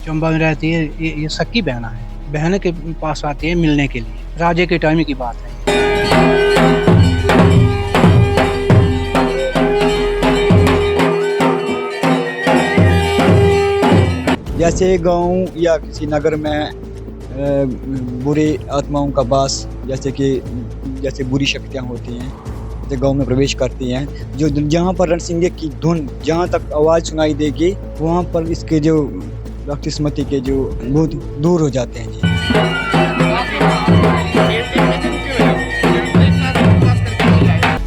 चंबा में रहती है, ये सक्की बहना है। बहन के पास आती है मिलने के लिए। राजे के टाइम की बात है। जैसे गांव या किसी नगर में बुरी आत्माओं का वास, जैसे बुरी शक्तियां होती हैं, जो गांव में प्रवेश करती हैं, जो जहां पर रणसिंगे की धुन जहां तक आवाज़ सुनाई देगी, वहां पर इसके जो राक्षसमती के जो भूत दूर हो जाते हैं जी।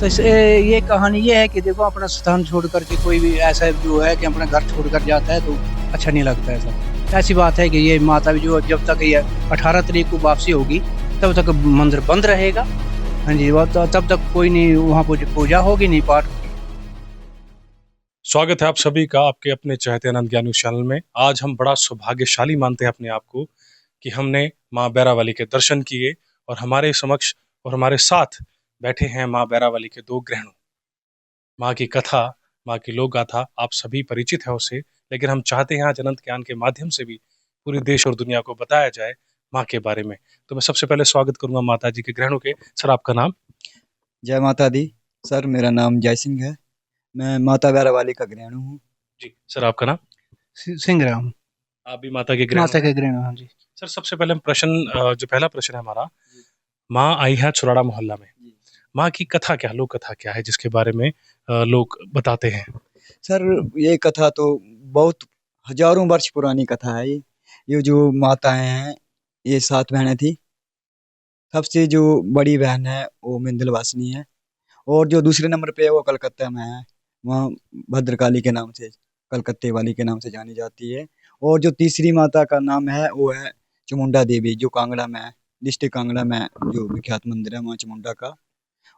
तो ये कहानी ये है कि देखो, अपना स्थान छोड़ करके कोई भी ऐसा जो है कि अपना घर छोड़ कर जाता है तो अच्छा नहीं लगता है सब। ऐसी बात है कि ये माता भी जो जब तक ये 18 तारीख को वापसी होगी तब तक मंदिर बंद रहेगा। हाँ जी, तब तक कोई नहीं, वहाँ पूजा होगी नहीं, पाठ होगी। स्वागत है आप सभी का आपके अपने चहते अनंत ज्ञान न्यूज़ चैनल में। आज हम बड़ा सौभाग्यशाली मानते हैं अपने आप को कि हमने माँ बैरावाली के दर्शन किए और हमारे समक्ष और हमारे साथ बैठे हैं माँ बैरावाली के दो ग्रहणों। माँ की कथा, माँ की लोक गाथा आप सभी परिचित है उससे, लेकिन हम चाहते हैं आज अनंत ज्ञान के माध्यम से भी पूरे देश और दुनिया को बताया जाए माँ के बारे में। तो मैं सबसे पहले स्वागत करूंगा माता जी के ग्रहणों के। सर, आपका नाम? जय माता दी। सर, मेरा नाम जय सिंह है। मैं माता बैरावाली का ग्रहण हूँ जी। सर, आपका नाम? सिंहराम। आप भी माता के ग्रहण? माता के ग्रहण, हाँ जी। सर, सबसे पहले हम जो पहला प्रश्न है हमारा, माँ आई है छुराड़ा मोहल्ला में। माँ की कथा क्या, लोक कथा क्या है जिसके बारे में लोग बताते हैं? सर, ये कथा तो बहुत हजारों वर्ष पुरानी कथा है। ये जो माताएं हैं, ये 7 बहनें थी। सबसे जो बड़ी बहन है वो मिंदलवासिनी है, और जो दूसरे नंबर पे है वो कलकत्ता में है। वहाँ भद्रकाली के नाम से, कलकत्ते वाली के नाम से जानी जाती है। और जो तीसरी माता का नाम है वो है चामुंडा देवी, जो कांगड़ा में है, डिस्ट्रिक्ट कांगड़ा में जो विख्यात मंदिर है माँ चामुंडा का।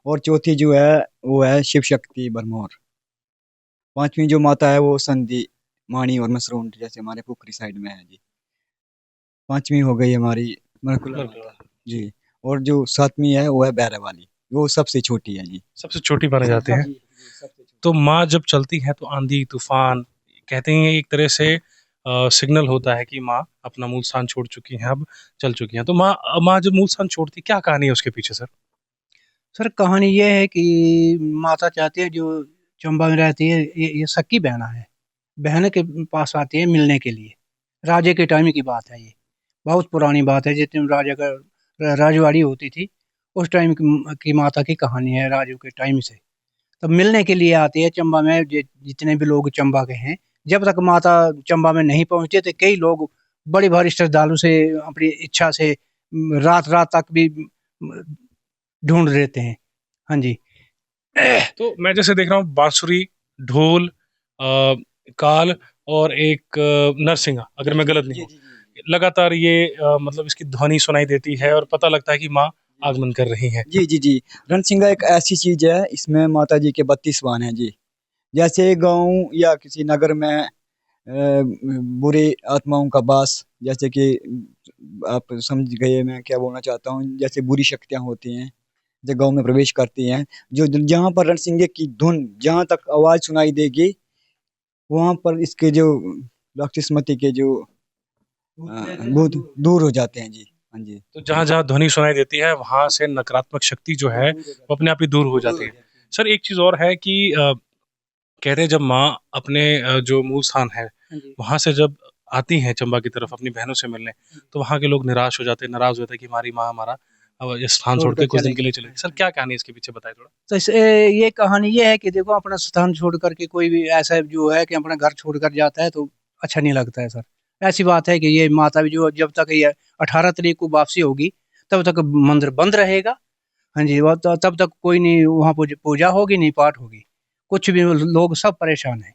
और चौथी जो है वो है शिव शक्ति बरमौर। पांचवी जो माता है वो संधि, माणी और मसरूंड, जैसे हमारे पुखरी साइड में है जी। पांचवी हो गई हमारी मरकुला माता जी। और जो सातवीं है वो है बैरावाली, वो सबसे छोटी है जी। सबसे छोटी माने जाते हैं। तो माँ जब चलती है तो आंधी तूफान, कहते हैं एक तरह से सिग्नल होता है कि माँ अपना मूल स्थान छोड़ चुकी हैं, अब चल चुकी हैं। तो माँ जब मूल स्थान छोड़ती, क्या कहानी है उसके पीछे सर? सर, कहानी ये है कि माता चाहती है, जो चंबा में रहती है, ये सक्की बहना है। बहन के पास आती है मिलने के लिए। राजे के टाइम की बात है। ये बहुत पुरानी बात है। जितने राजा का राजवाड़ी होती थी उस टाइम की माता की कहानी है, राजू के टाइम से। तब मिलने के लिए आती है चंबा में। जितने भी लोग चंबा के हैं, जब तक माता चंबा में नहीं पहुंचे तो कई लोग बड़ी भारी श्रद्धालु से अपनी इच्छा से रात रात तक भी ढूंढ लेते हैं। हाँ जी। तो मैं जैसे देख रहा हूँ बांसुरी, ढोल, काल और एक नरसिंगा, अगर मैं गलत नहीं हूँ, लगातार ये मतलब इसकी ध्वनि सुनाई देती है और पता लगता है कि माँ आगमन कर रही हैं। जी जी जी। रणसिंगा एक ऐसी चीज है, इसमें माता जी के 32 वाहन हैं जी। जैसे गांव या किसी नगर में बुरी आत्माओं का वास, जैसे कि आप समझ गए मैं क्या बोलना चाहता हूँ, जैसे बुरी शक्तियां होती हैं जो गांव में प्रवेश करती हैं, जो जहां पर रणसिंगे की धुन जहां तक आवाज सुनाई देगी, वहां पर इसके जो राक्षसमती के जो भूत दूर हो जाते हैं जी। हाँ जी। तो जहाँ जहाँ ध्वनि सुनाई देती है वहां से नकारात्मक शक्ति जो है वो अपने आप ही दूर हो जाती है। सर, एक चीज और है कि कहते हैं जब माँ अपने जो मूल स्थान है वहां से जब आती हैं चंबा की तरफ अपनी बहनों से मिलने, तो वहाँ के लोग निराश हो जाते हैं, नाराज हो जाते हैं कि हमारी माँ हमारा अब ये स्थान छोड़ के कुछ दिन के लिए चले गई। सर, क्या कहानी है इसके पीछे, बताए थोड़ा। तो ये कहानी ये है कि देखो, अपना स्थान छोड़ करके कोई भी ऐसा जो है कि अपना घर छोड़ कर जाता है तो अच्छा नहीं लगता है सर। ऐसी बात है कि ये माता भी जो जब तक ये 18 तारीख को वापसी होगी तब तक मंदिर बंद रहेगा। हाँ जी, तब तक कोई नहीं, वहाँ पूजा होगी नहीं, पाठ होगी, कुछ भी। लोग सब परेशान हैं।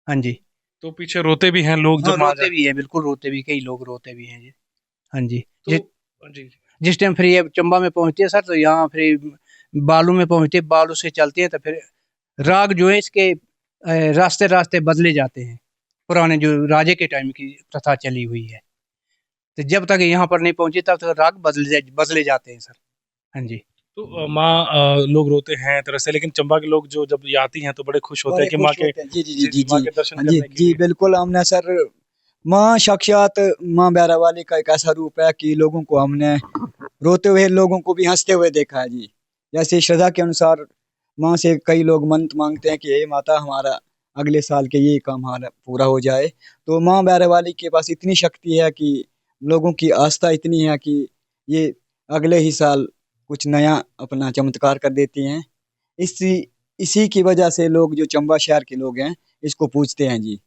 हाँ जी। तो पीछे रोते भी हैं लोग हाँ, जब माँ रोते भी है, बिल्कुल रोते भी, कई लोग रोते भी हैं जी। हाँ जी। तो जी जिस टाइम फिर ये चंबा में पहुंचती है सर, तो यहाँ फिर बालू में पहुंचती है, बालू से चलती है तो फिर राग जो है इसके रास्ते रास्ते बदले जाते हैं। पुराने जो राजे के टाइम की प्रथा चली हुई है, तो जब तक यहाँ पर नहीं पहुंची तब तक राग बदले जाते हैं सर। हाँ जी। तो माँ लोग रोते हैं तरह से, लेकिन चंबा के लोग जो जब ये आती हैं तो बड़े खुश होते हैं कि माँ के जी जी जी जी माँ जी। के दर्शन हाँ जी करने के जी, लिए। बिल्कुल। हमने सर माँ साक्षात माँ बैरावाली का एक ऐसा रूप है कि लोगों को हमने रोते हुए लोगों को भी हंसते हुए देखा है जी। जैसे श्रद्धा के अनुसार माँ से कई लोग मन्नत मांगते हैं कि हे माता हमारा अगले साल के ये काम हमारा पूरा हो जाए। तो माँ बैरावाली के पास इतनी शक्ति है कि लोगों की आस्था इतनी है कि ये अगले ही साल कुछ नया अपना चमत्कार कर देती हैं। इसी इसी की वजह से लोग जो चंबा शहर के लोग हैं इसको पूजते हैं जी।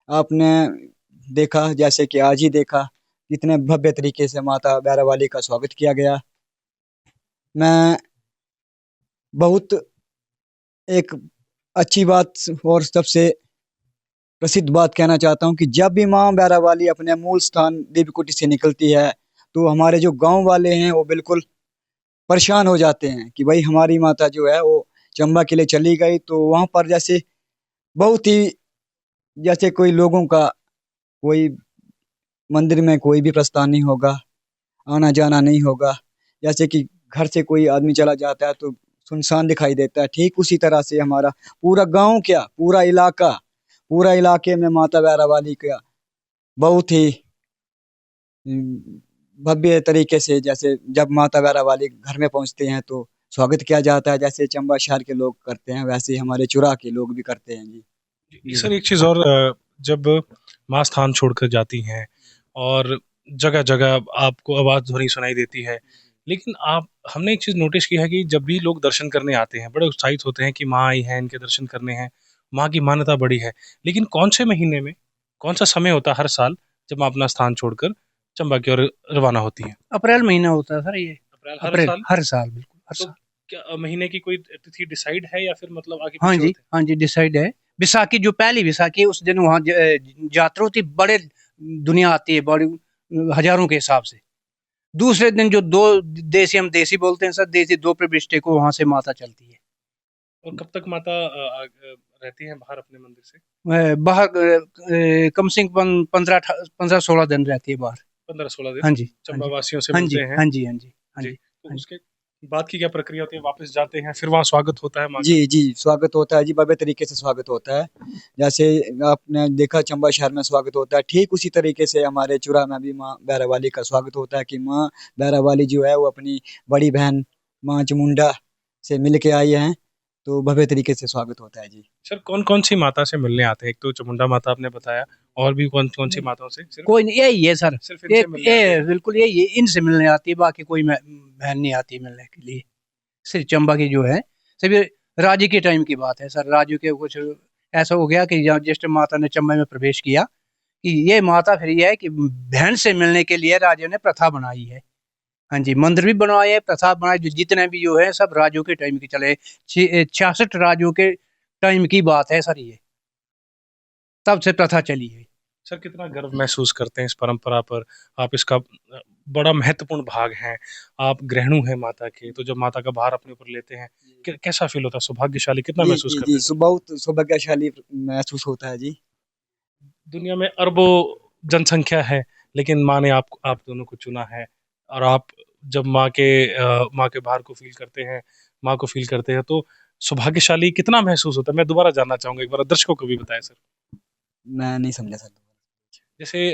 आपने देखा जैसे कि आज ही देखा कितने भव्य तरीके से माता बैरावाली का स्वागत किया गया। मैं बहुत एक अच्छी बात और सबसे प्रसिद्ध बात कहना चाहता हूँ कि जब भी माँ बैरावाली अपने मूल स्थान देवीकुटी से निकलती है तो हमारे जो गांव वाले हैं वो बिल्कुल परेशान हो जाते हैं कि भाई हमारी माता जो है वो चंबा के लिए चली गई। तो वहां पर जैसे बहुत ही जैसे कोई लोगों का कोई मंदिर में कोई भी प्रस्थान नहीं होगा, आना जाना नहीं होगा। जैसे कि घर से कोई आदमी चला जाता है तो सुनसान दिखाई देता है, ठीक उसी तरह से हमारा पूरा गांव क्या पूरा इलाके में माता बैरावाली का बहुत ही भव्य तरीके से जैसे जब माता बैरावाली घर में पहुंचते हैं तो स्वागत किया जाता है। जैसे चंबा शहर के लोग करते हैं वैसे ही हमारे चुरा के लोग भी करते हैं जी। जी सर एक चीज़ और, जब माँ स्थान छोड़कर जाती हैं और जगह जगह आपको आवाज़ ध्वनि सुनाई देती है, लेकिन आप हमने एक चीज़ नोटिस की है कि जब भी लोग दर्शन करने आते हैं बड़े उत्साहित होते हैं कि माँ आई है, इनके दर्शन करने हैं, माँ की मान्यता बड़ी है। लेकिन कौन से महीने में, कौन सा समय होता है हर साल जब माँ अपना स्थान छोड़कर चंबा की ओर रवाना होती हैं? अप्रैल महीना होता है सर ये। अप्रैल हर अप्रैल साल? हर साल, बिल्कुल हर तो साल। क्या महीने की कोई तिथि डिसाइड है या फिर मतलब आगे हाँ पीछे जी, होते हैं? हाँ जी, डिसाइड है। विसाखी जो पहली विसाखी है उस दिन वहाँ यात्रा होती है, बड़े दुनिया आती है, बड़ी हजारों के हिसाब से। दूसरे दिन जो दो देसी, हम देसी बोलते हैं सर, देसी दो प्रविष्टे को वहाँ से माता चलती है। और कब तक माता रहती हैं बाहर अपने मंदिर से? बाहर कम से कम 15-16 दिन रहती है बाहर। 15-16 दिन हाँ जी, हाँ चंबा जी, वासियों से हाँ मिलते जी, हैं। हाँ जी, हाँ जी, हाँ जी, जी, तो हाँ जी। उसके बाद की क्या प्रक्रिया होती है? वापस जाते हैं, फिर वहाँ स्वागत होता है माँ का? जी, जी, स्वागत होता है जी, भव्य तरीके से स्वागत होता है। जैसे आपने देखा चंबा शहर में स्वागत होता है, ठीक उसी तरीके से हमारे चुरा में भी माँ बैरावाली का स्वागत होता है कि माँ बैरावाली जो है वो अपनी बड़ी बहन माँ चामुंडा से मिल के आई हैं, तो भव्य तरीके से स्वागत होता है जी। सर कौन-कौन सी माता से मिलने आते हैं? एक तो चामुंडा माता आपने बताया, और भी कौन-कौन सी नहीं, माताओं से? सिर्फ कोई नहीं, यही है सर। सिर्फ ये इनसे मिलने आते ये हैं? बिल्कुल यही है, इनसे मिलने आती है, बाकी कोई बहन नहीं आती मिलने के लिए। सिर्फ चंबा की जो है, सभी राजी के टाइम की बात है सर। राजू के कुछ ऐसा हो गया कि जिस टाइम माता ने चंबा में प्रवेश किया, कि ये माता फिर ये है कि बहन से मिलने के लिए राजू ने प्रथा बनाई है। हाँ जी, मंदिर भी बनवाए है, प्रथा बनाई, जो जितने भी जो है सब राजू के टाइम की चले। 66 राजू के टाइम की बात है सर ये, तब से प्रथा चली है। सर कितना गर्व महसूस करते हैं इस परंपरा पर? आप इसका बड़ा महत्वपूर्ण भाग हैं। आप गृहिणु हैं माता के, तो जब माता का भार अपने ऊपर लेते हैं, कैसा फील होता है? सौभाग्यशाली कितना जी, महसूस जी, करते जी, हैं सर? बहुत सौभाग्यशाली महसूस होता है जी। दुनिया में अरबों जनसंख्या है, लेकिन माँ ने आप दोनों को चुना है। और आप जब माँ के भार को फील करते हैं, माँ को फील करते हैं, तो सौभाग्यशाली कितना महसूस होता है? मैं दोबारा जानना चाहूंगा, एक बार दर्शकों को भी बताएं सर। मैं नहीं समझा सर। जैसे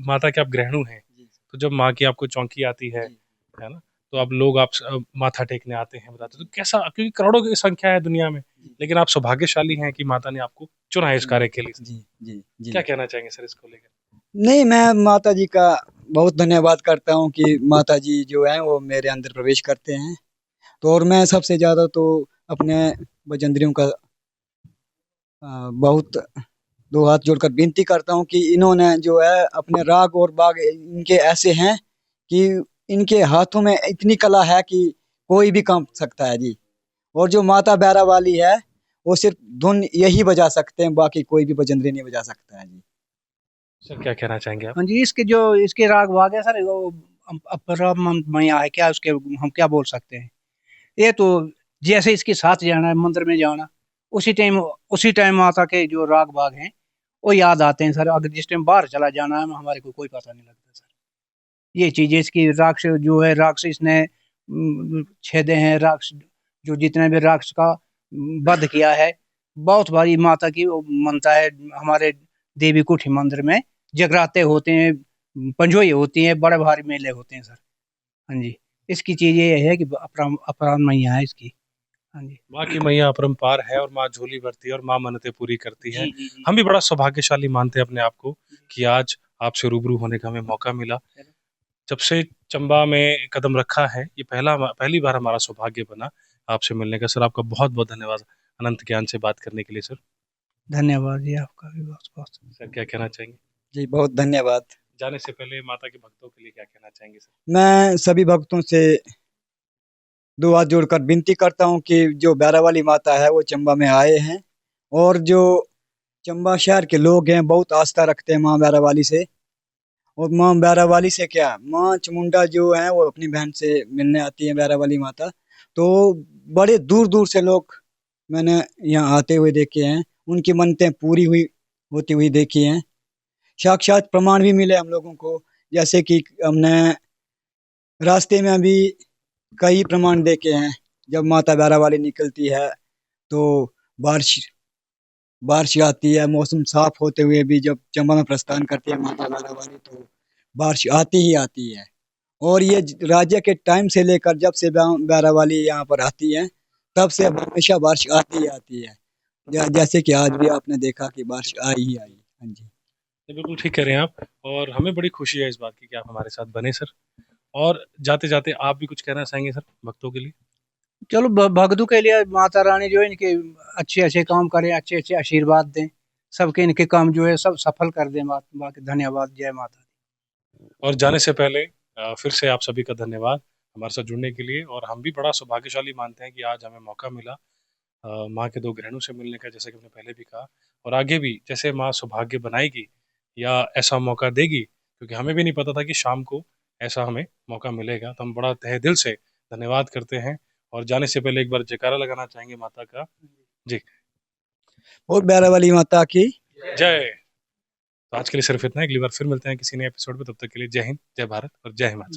माता के आप गृहिणु हैं, जी, तो जब माँ की आपको चौंकी आती जी, है ना? तो आप लोग आप माथा टेकने आते हैं, बताते हैं, तो कैसा, क्योंकि करोड़ों की संख्या है दुनिया में, जी, लेकिन आप सौभाग्यशाली हैं कि माता ने आपको चुना है इस जी, कार्य के लिए। जी, जी, जी। क्या कहना चाहेंगे सर इसको लेकर? नहीं, मैं माता जी का बहुत धन्यवाद करता हूँ कि माता जी जो है वो मेरे अंदर प्रवेश करते हैं। तो और मैं सबसे ज़्यादा तो अपने बजंतरियों का बहुत दो हाथ जोड़कर विनती करता हूँ कि इन्होंने जो है अपने राग और बाग इनके ऐसे हैं कि इनके हाथों में इतनी कला है कि कोई भी काम सकता है जी। और जो माता बैरा वाली है वो सिर्फ धुन यही बजा सकते हैं, बाकी कोई भी बजंतरी नहीं बजा सकता है जी। सर क्या कहना चाहेंगे आप? हाँ जी, इसके जो इसके राग वाग है सर, वो अपरामया है क्या, उसके हम क्या बोल सकते हैं। ये तो जैसे इसके साथ जाना है मंदिर में जाना, उसी टाइम माता के जो राग वाग हैं वो याद आते हैं सर। अगर जिस टाइम बाहर चला जाना है हमारे को कोई पता नहीं लगता सर। ये चीजें इसकी राक्ष जो है, राक्ष इसने छेदे हैं, राक्ष जो जितने भी राक्ष का वध किया है, बहुत बारी माता की वो मनता है हमारे देवी कुठी मंदिर में जगराते होते हैं, पंजोई होती हैं, बड़े भारी मेले होते हैं सर। हाँ जी, इसकी चीज़ ये है कि अपरान मैया है इसकी। हाँ जी। माँ की मैया अपरंपार है और माँ झोली भरती है और माँ मन्नतें पूरी करती है। जी, जी, जी। हम भी बड़ा सौभाग्यशाली मानते हैं अपने आप को कि आज आपसे रूबरू होने का हमें मौका मिला। जब से चंबा में कदम रखा है, ये पहली बार हमारा सौभाग्य बना आपसे मिलने का। सर आपका बहुत बहुत धन्यवाद अनंत ज्ञान से बात करने के लिए। सर धन्यवाद जी, आपका भी बहुत-बहुत। सर क्या कहना चाहेंगे? जी बहुत धन्यवाद। जाने से पहले माता के भक्तों के लिए क्या कहना चाहेंगे सर? मैं सभी भक्तों से 2 हाथ जोड़कर विनती करता हूँ कि जो बैरावाली माता है वो चंबा में आए हैं, और जो चंबा शहर के लोग हैं बहुत आस्था रखते हैं माँ बैरावाली से। और माँ बैरावाली से क्या, माँ चामुंडा जो है वो अपनी बहन से मिलने आती है बैरावाली माता। तो बड़े दूर-दूर से लोग मैंने यहाँ आते हुए देखे हैं, उनकी मन्नतें पूरी हुई होती हुई देखी हैं। साक्षात प्रमाण भी मिले हम लोगों को, जैसे कि हमने रास्ते में अभी कई प्रमाण देखे हैं। जब माता बैरावाली निकलती है तो बारिश बारिश आती है, मौसम साफ होते हुए भी जब चंबा में प्रस्थान करती है माता बैरावाली तो बारिश आती ही आती है। और ये राज्य के टाइम से लेकर जब से बैरावाली यहाँ पर आती है तब से हमेशा बारिश आती ही आती है। जैसे कि आज भी आपने देखा कि बारिश आई ही आई। हाँ जी। जी, बिल्कुल ठीक कह रहे हैं आप और हमें बड़ी खुशी है इस बात की कि आप हमारे साथ बने सर। और जाते-जाते आप भी कुछ कहना चाहेंगे सर भक्तों के लिए? चलो भगतों के लिए माता रानी जो है इनके अच्छे-अच्छे काम करें, अच्छे-अच्छे आशीर्वाद दें। सबके इनके काम जो है सब सफल कर दें। बाकी धन्यवाद, जय माता दी। और जाने से पहले फिर से आप सभी का धन्यवाद हमारे साथ जुड़ने के लिए। और हम भी बड़ा सौभाग्यशाली मानते हैं कि आज हमें मौका मिला माँ के 2 ग्रहणों से मिलने का, जैसे कि हमने पहले भी कहा। और आगे भी जैसे माँ सौभाग्य बनाएगी या ऐसा मौका देगी, क्योंकि हमें भी नहीं पता था कि शाम को ऐसा हमें मौका मिलेगा, तो हम बड़ा तहे दिल से धन्यवाद करते हैं। और जाने से पहले एक बार जयकारा लगाना चाहेंगे माता का। जी, और बैरावाली माता की जय। तो आज के लिए सिर्फ इतना है, अगली बार फिर मिलते हैं किसी नए एपिसोड में। तब तक के लिए जय हिंद, जय भारत और जय हिमाचल।